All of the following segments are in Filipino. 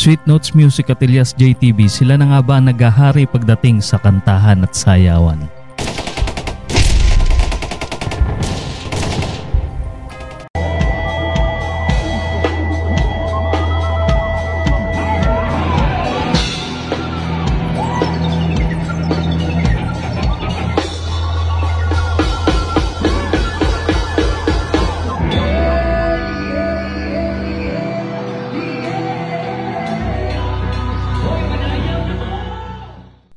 Sweet Notes Music at Elias JTB, sila na nga ba ang naghahari pagdating sa kantahan at sayawan?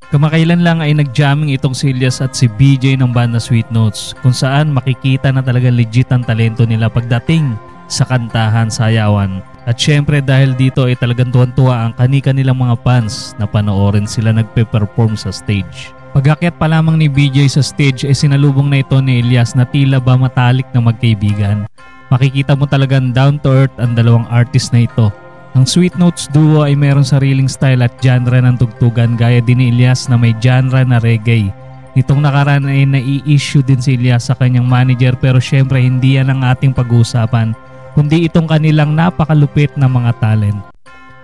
Kamakailan lang ay nag-jamming itong si Elias at si BJ ng banda Sweet Notes, kung saan makikita na talaga legit ang talento nila pagdating sa kantahan, sayawan. At syempre dahil dito ay talagang tuwan-tuwa ang kani-kanilang mga fans na panoorin sila nagpe-perform sa stage. Pag-akyat pa lamang ni BJ sa stage ay sinalubong na ito ni Elias na tila ba matalik na magkaibigan. Makikita mo talagang down to earth ang dalawang artist na ito. Ang Sweet Notes duo ay mayroong sariling style at genre ng tugtugan gaya din ni Elias na may genre na reggae. Nitong nakaraan ay nai-issue din si Elias sa kanyang manager, pero syempre hindi yan ang ating pag-uusapan kundi itong kanilang napakalupit na mga talent.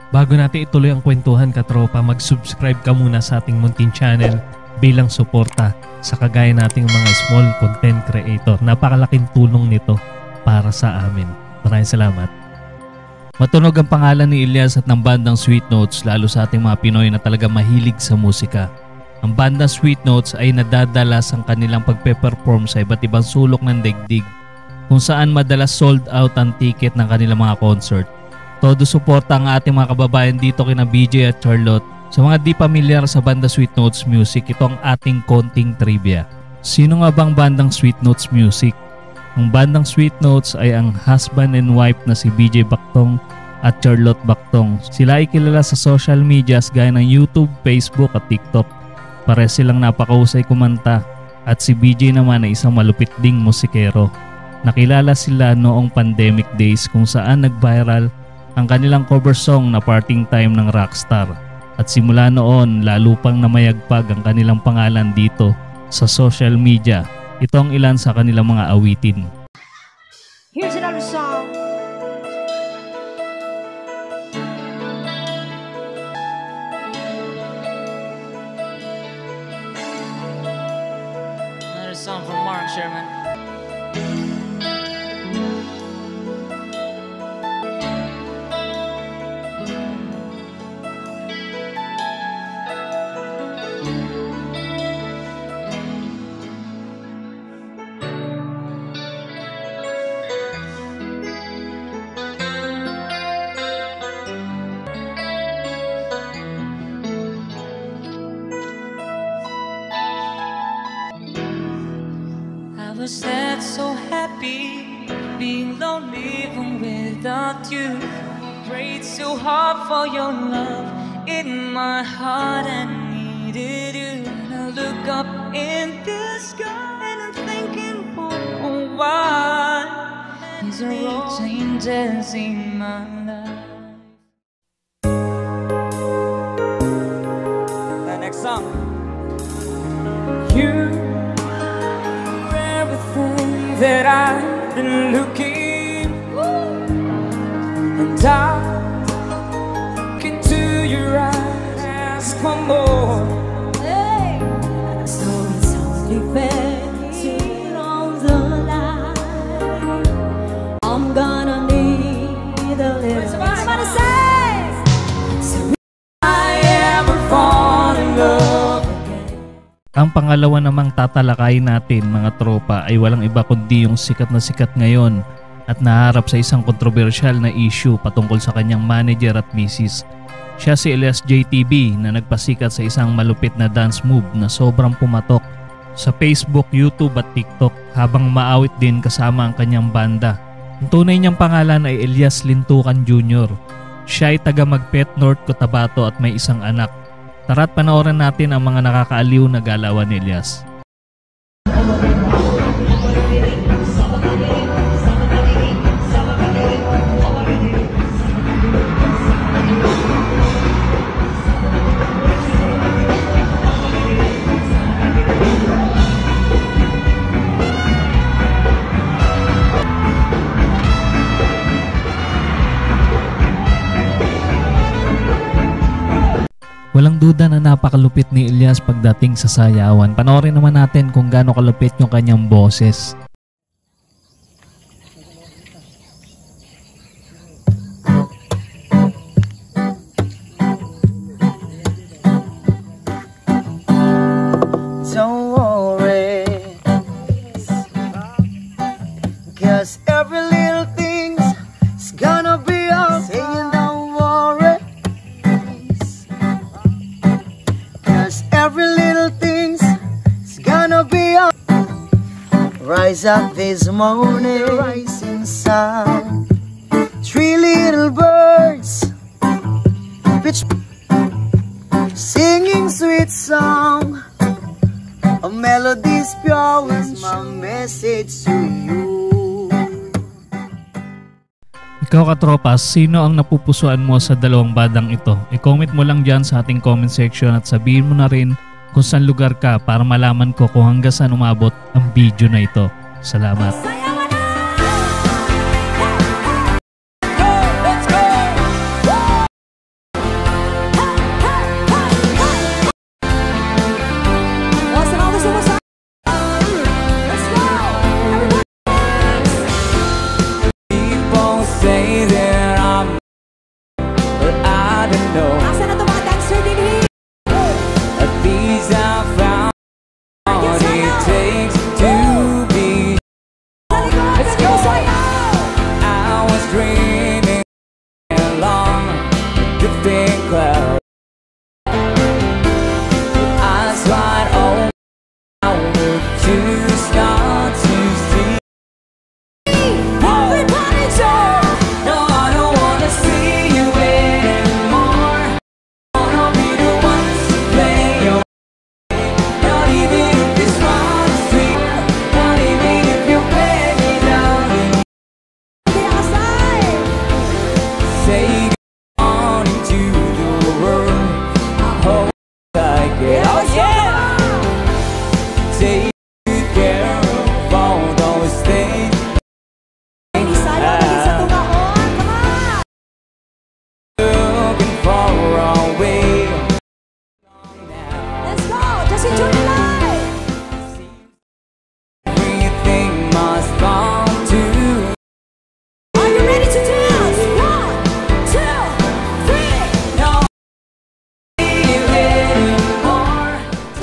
Bago natin ituloy ang kwentuhan, katropa, mag-subscribe ka muna sa ating munting channel bilang suporta sa kagaya nating mga small content creator. Napakalaking tulong nito para sa amin. Maraming salamat. Matunog ang pangalan ni Elias at ng bandang Sweet Notes lalo sa ating mga Pinoy na talaga mahilig sa musika. Ang bandang Sweet Notes ay nadadalas ang kanilang pagpe-perform sa iba't ibang sulok ng daigdig, kung saan madalas sold out ang ticket ng kanilang mga concert. Todo suporta ang ating mga kababayan dito kina BJ at Charlotte. Sa mga di pamilyar sa banda Sweet Notes Music, ito ang ating konting trivia. Sino nga bang bandang Sweet Notes Music? Ang bandang Sweet Notes ay ang husband and wife na si BJ Bactong at Charlotte Bactong. Sila ay kilala sa social medias gaya ng YouTube, Facebook at TikTok. Pare silang napakahusay kumanta at si BJ naman ay isang malupit ding musikero. Nakilala sila noong pandemic days kung saan nag-viral ang kanilang cover song na Parting Time ng Rockstar. At simula noon lalo pang namayagpag ang kanilang pangalan dito sa social media. Ito ang ilan sa kanilang mga awitin. Here's another song. Another song from Mark Sherman. I was sad, so happy, being lonely even without you. Prayed so hard for your love, in my heart I needed you. And I look up in the sky and I'm thinking, oh, why is there all changes in my life? The next song. You that I've been looking, and I look into your eyes, ask for more. Hey. So it's only fair to on the line. I'm gonna need a little. Somebody say, so I ever fall in love. Ang pangalawa namang tatalakayin natin mga tropa ay walang iba kundi yung sikat na sikat ngayon at naharap sa isang kontrobersyal na issue patungkol sa kanyang manager at misis. Siya si Elias JTB na nagpasikat sa isang malupit na dance move na sobrang pumatok sa Facebook, YouTube at TikTok habang maawit din kasama ang kanyang banda. Ang tunay niyang pangalan ay Elias Lintukan Jr. Siya ay taga Magpet North, Cotabato at may isang anak. Tara't panoorin natin ang mga nakakaaliw na galawan ni Elias. Walang duda na napakalupit ni Elias pagdating sa sayawan. Panoorin naman natin kung gaano kalupit yung kanyang boses. Don't worry, 'cause every little thing's gonna be alright. Saying don't worry, 'cause every little thing's gonna be alright. Rise up this morning, rising sun, 3 little birds, pitch, singing sweet song. A melody's pure is my message to you. Ikaw katropa, sino ang napupusuan mo sa dalawang bandang ito? I-comment mo lang dyan sa ating comment section at sabihin mo na rin kung saan lugar ka para malaman ko kung hanggang saan umabot ang video na ito. Salamat.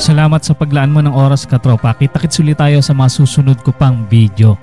Salamat sa paglaan mo ng oras katropa. Kita-kits ulit tayo sa mga susunod ko pang video.